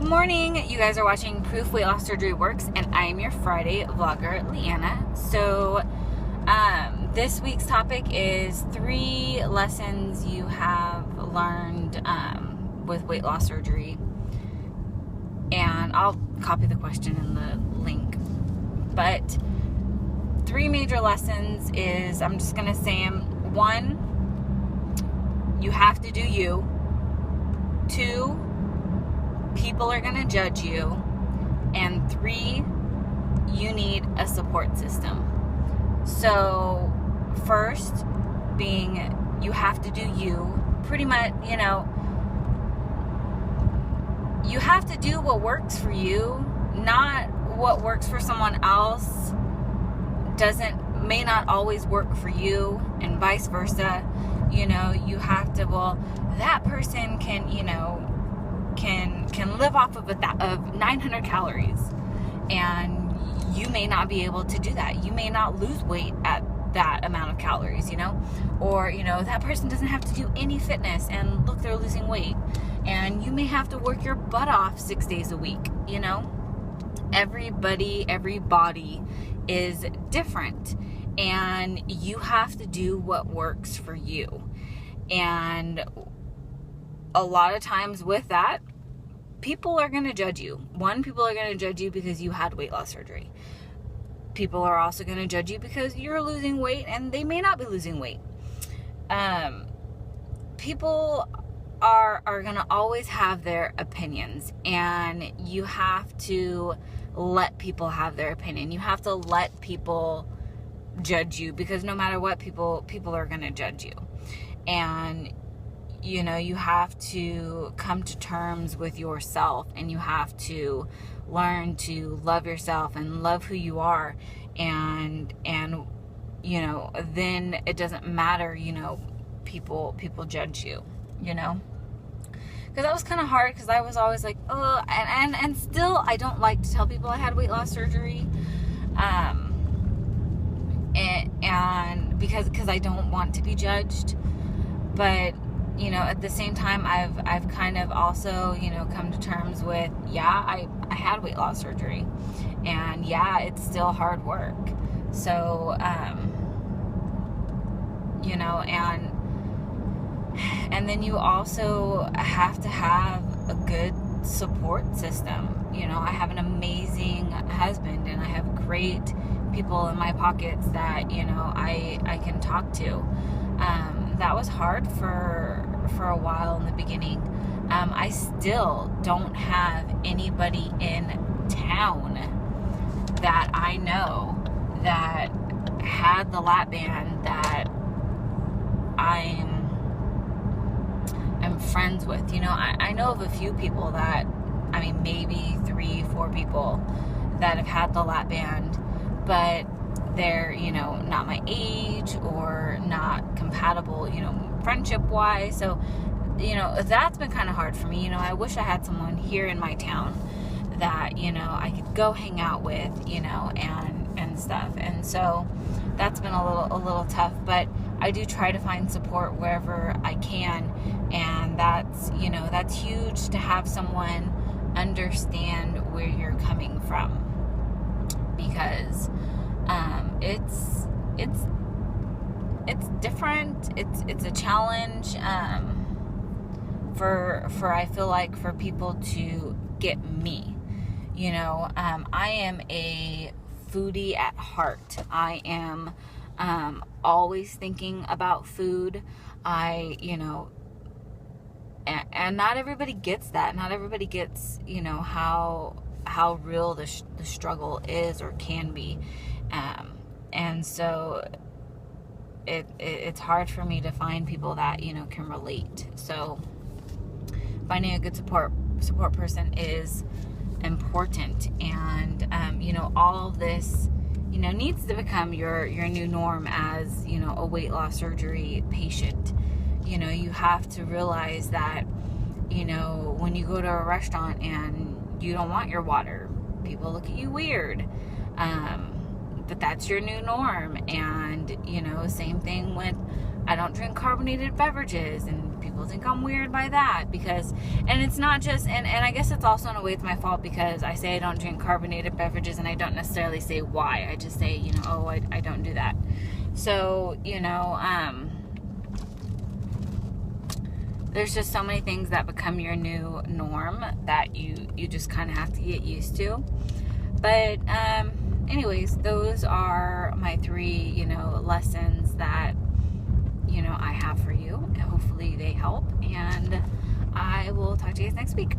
morning. You guys are watching Proof Weight Loss Surgery Works, and I am your Friday vlogger, Leanna. So, this week's topic is 3 lessons you have learned with weight loss surgery. And I'll copy the question in the link. But 3 major lessons is, I'm just going to say them. 1, you have to do you. 2, people are going to judge you. And 3, you need a support system. So, first being, you have to do you. Pretty much, you have to do what works for you, not what works for someone else may not always work for you, and vice versa. You have to, that person can live off of 900 calories, and you may not be able to do that. You may not lose weight at that amount of calories, or that person doesn't have to do any fitness, and look, they're losing weight, and you may have to work your butt off 6 days a week. Every body is different, and you have to do what works for you. And a lot of times with that, people are going to judge you. People are going to judge you because you had weight loss surgery. People are also going to judge you because you're losing weight, and they may not be losing weight. People are going to always have their opinions, and you have to let people have their opinion. You have to let people judge you, because no matter what, people are going to judge you. And you have to come to terms with yourself, and you have to learn to love yourself and love who you are. And then it doesn't matter, people judge you, because that was kind of hard, because I was always like, oh, and still, I don't like to tell people I had weight loss surgery, and because I don't want to be judged. But at the same time, I've kind of also come to terms with, I had weight loss surgery, and it's still hard work. So and then you also have to have a good support system. I have an amazing husband, and I have great people in my pockets that I can talk to. That was hard for a while in the beginning. I still don't have anybody in town that I know that had the lap band that I'm friends with. I know of a few people that, maybe 3-4 people that have had the lap band, but they're, not my age or not compatible, friendship wise. So, that's been kind of hard for me. I wish I had someone here in my town that, I could go hang out with, and stuff. And so that's been a little tough, but I do try to find support wherever I can. And that's huge, to have someone understand where you're coming from, because it's different. It's a challenge for I feel like for people to get me. I am a foodie at heart. I am always thinking about food. And not everybody gets that. Not everybody gets, how real the struggle is or can be. And so it's hard for me to find people that, can relate. So finding a good support person is important. And, all of this, needs to become your new norm as, a weight loss surgery patient. You have to realize that, when you go to a restaurant and you don't want your water, people look at you weird. But that's your new norm. And, same thing with, I don't drink carbonated beverages, and people people think I'm weird by that, because, and it's not just, and I guess it's also in a way it's my fault, because I say I don't drink carbonated beverages, and I don't necessarily say why. I just say, oh, I don't do that. So, there's just so many things that become your new norm that you just kind of have to get used to. But anyways, those are my 3 lessons that I have for you. Hopefully they help, and I will talk to you guys next week.